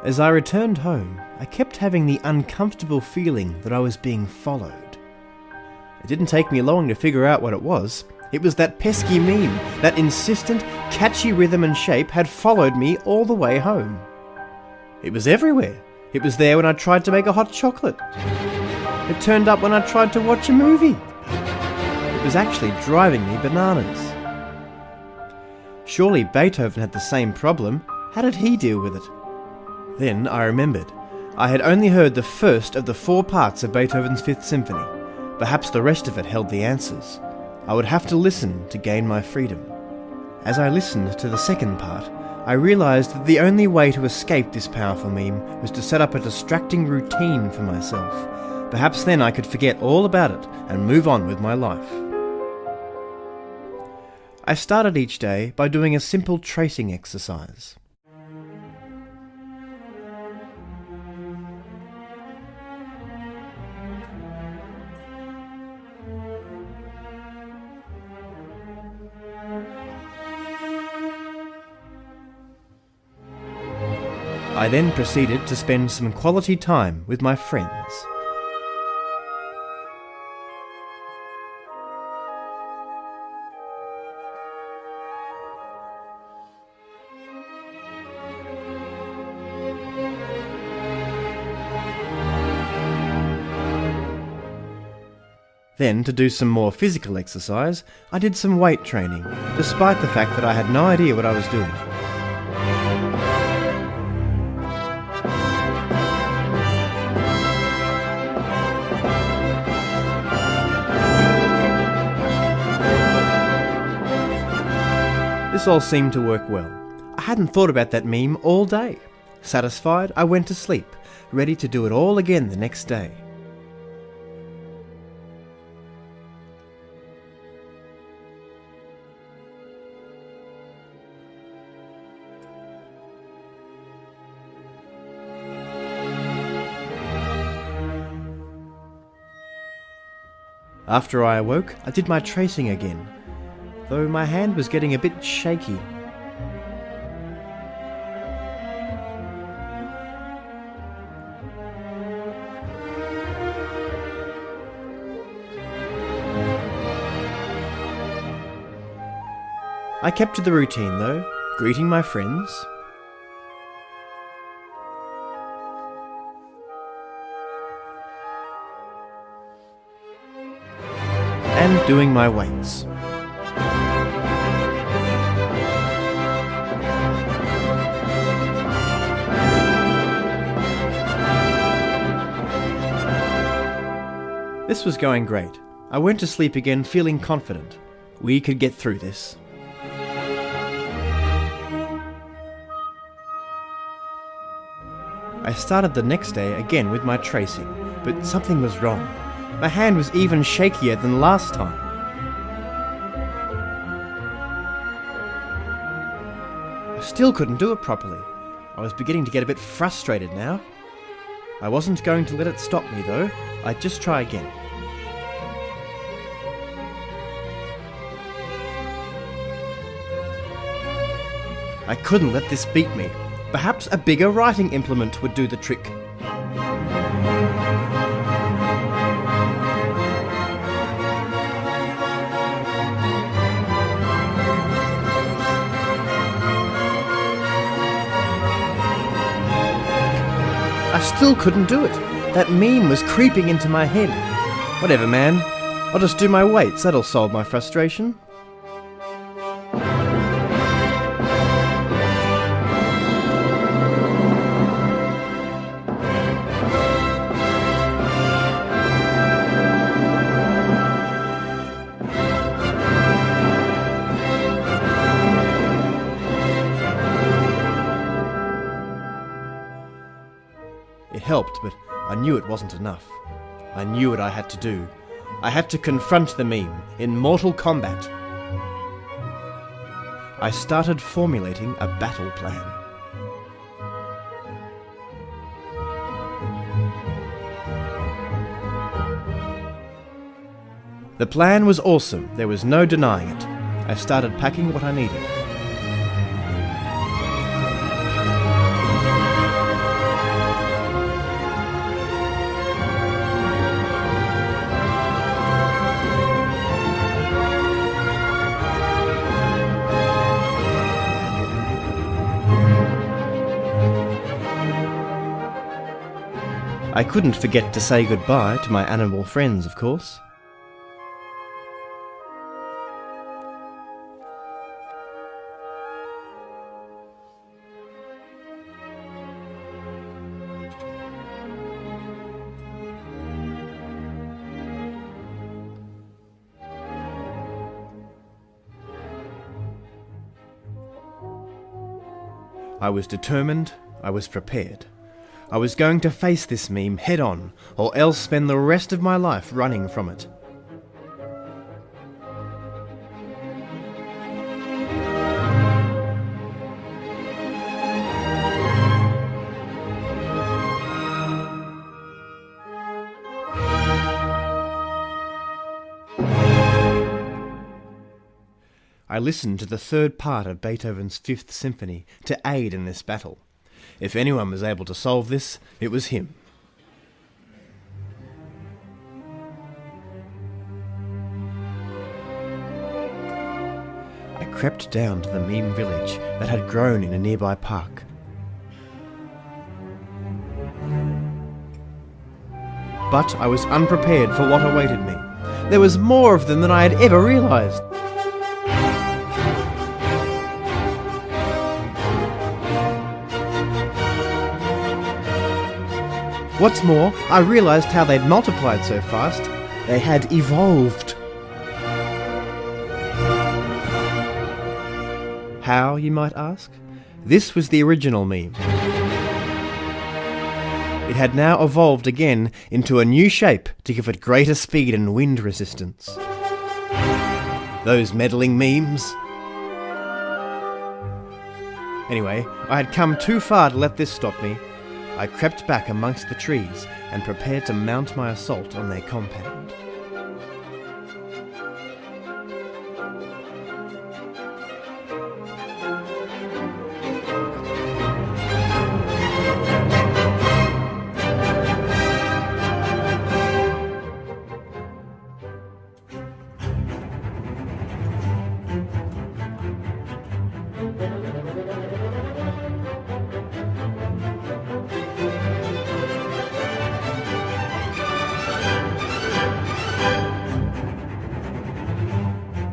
As I returned home, I kept having the uncomfortable feeling that I was being followed. It didn't take me long to figure out what it was. It was that pesky meme. That insistent, catchy rhythm and shape had followed me all the way home. It was everywhere. It was there when I tried to make a hot chocolate. It turned up when I tried to watch a movie. It was actually driving me bananas. Surely Beethoven had the same problem. How did he deal with it? Then I remembered. I had only heard the first of the 4 parts of Beethoven's Fifth Symphony. Perhaps the rest of it held the answers. I would have to listen to gain my freedom. As I listened to the second part, I realised that the only way to escape this powerful meme was to set up a distracting routine for myself. Perhaps then I could forget all about it and move on with my life. I started each day by doing a simple tracing exercise. I then proceeded to spend some quality time with my friends. Then, to do some more physical exercise, I did some weight training, despite the fact that I had no idea what I was doing. This all seemed to work well. I hadn't thought about that meme all day. Satisfied, I went to sleep, ready to do it all again the next day. After I awoke, I did my tracing again, though my hand was getting a bit shaky. I kept to the routine though, greeting my friends, and doing my weights. This was going great. I went to sleep again feeling confident. We could get through this. I started the next day again with my tracing, but something was wrong. My hand was even shakier than last time. I still couldn't do it properly. I was beginning to get a bit frustrated now. I wasn't going to let it stop me though. I'd just try again. I couldn't let this beat me. Perhaps a bigger writing implement would do the trick. I still couldn't do it. That meme was creeping into my head. Whatever, man. I'll just do my weights. That'll solve my frustration. It helped, but I knew it wasn't enough. I knew what I had to do. I had to confront the meme in mortal combat. I started formulating a battle plan. The plan was awesome. There was no denying it. I started packing what I needed. I couldn't forget to say goodbye to my animal friends, of course. I was determined, I was prepared. I was going to face this meme head on, or else spend the rest of my life running from it. I listened to the third part of Beethoven's Fifth Symphony to aid in this battle. If anyone was able to solve this, it was him. I crept down to the meme village that had grown in a nearby park. But I was unprepared for what awaited me. There was more of them than I had ever realised. What's more, I realised how they'd multiplied so fast. They had evolved. How, you might ask? This was the original meme. It had now evolved again into a new shape to give it greater speed and wind resistance. Those meddling memes. Anyway, I had come too far to let this stop me. I crept back amongst the trees and prepared to mount my assault on their compound.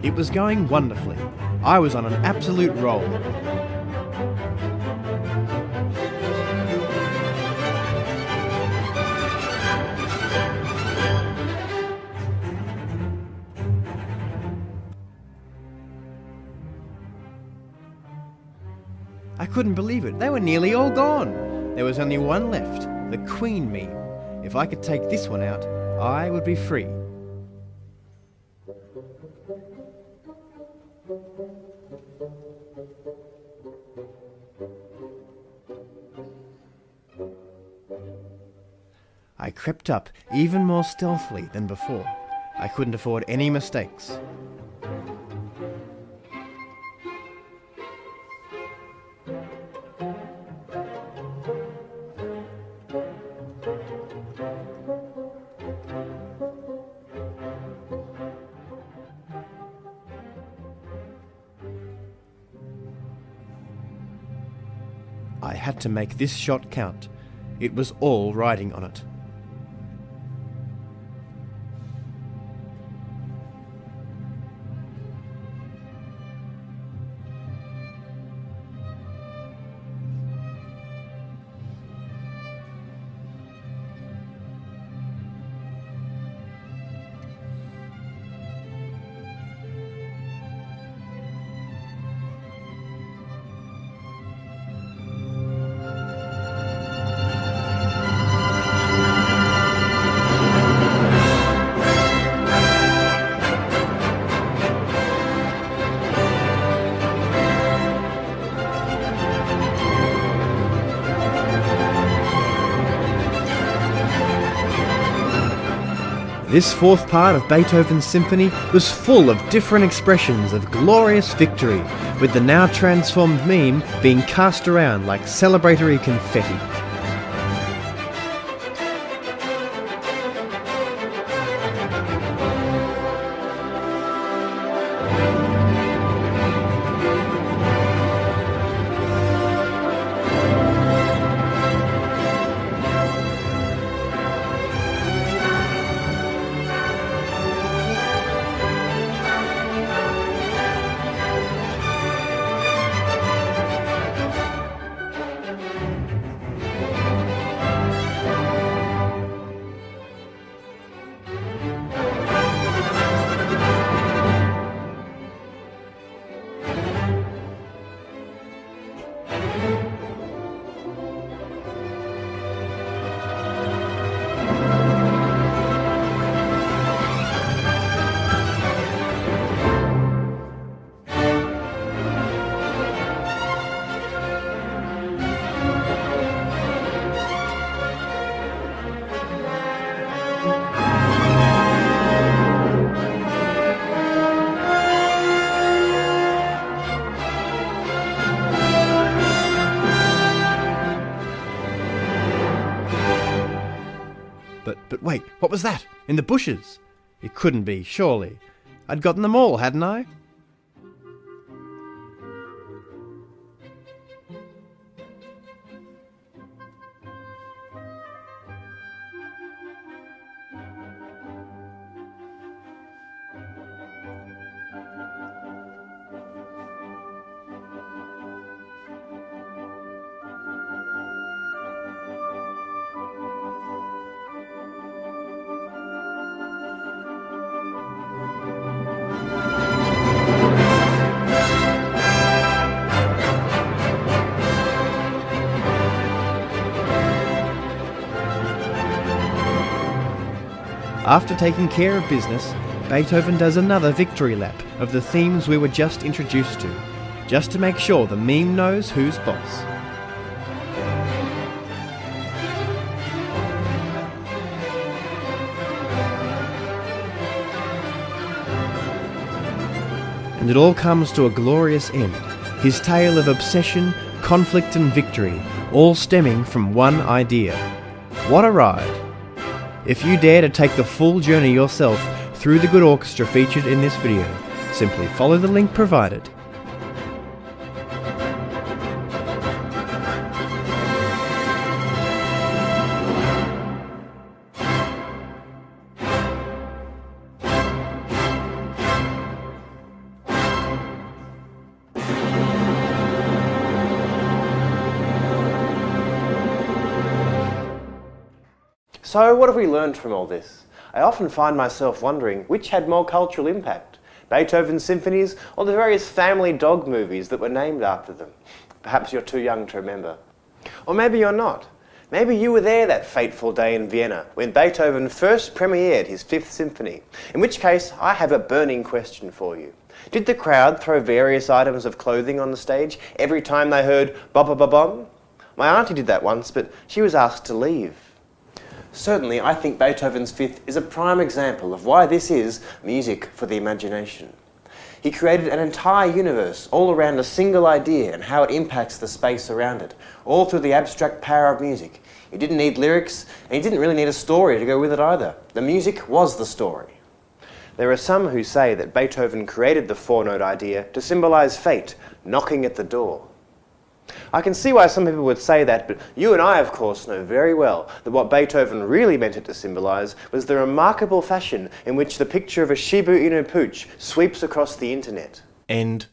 It was going wonderfully. I was on an absolute roll. I couldn't believe it. They were nearly all gone. There was only one left, the Queen meme. If I could take this one out, I would be free. I crept up even more stealthily than before. I couldn't afford any mistakes. I had to make this shot count. It was all riding on it. This fourth part of Beethoven's symphony was full of different expressions of glorious victory, with the now transformed meme being cast around like celebratory confetti. But wait, what was that? In the bushes? It couldn't be, surely. I'd gotten them all, hadn't I? After taking care of business, Beethoven does another victory lap of the themes we were just introduced to, just to make sure the meme knows who's boss. And it all comes to a glorious end, his tale of obsession, conflict and victory, all stemming from one idea. What a ride! If you dare to take the full journey yourself through the good orchestra featured in this video, simply follow the link provided. So what have we learned from all this? I often find myself wondering which had more cultural impact, Beethoven's symphonies or the various family dog movies that were named after them. Perhaps you're too young to remember. Or maybe you're not. Maybe you were there that fateful day in Vienna when Beethoven first premiered his Fifth Symphony, in which case I have a burning question for you. Did the crowd throw various items of clothing on the stage every time they heard "BO-BO-BO-BOM"? My auntie did that once, but she was asked to leave. Certainly, I think Beethoven's Fifth is a prime example of why this is music for the imagination. He created an entire universe all around a single idea and how it impacts the space around it, all through the abstract power of music. He didn't need lyrics, and he didn't really need a story to go with it either. The music was the story. There are some who say that Beethoven created the four-note idea to symbolize fate knocking at the door. I can see why some people would say that, but you and I, of course, know very well that what Beethoven really meant it to symbolize was the remarkable fashion in which the picture of a Shiba Inu pooch sweeps across the internet. End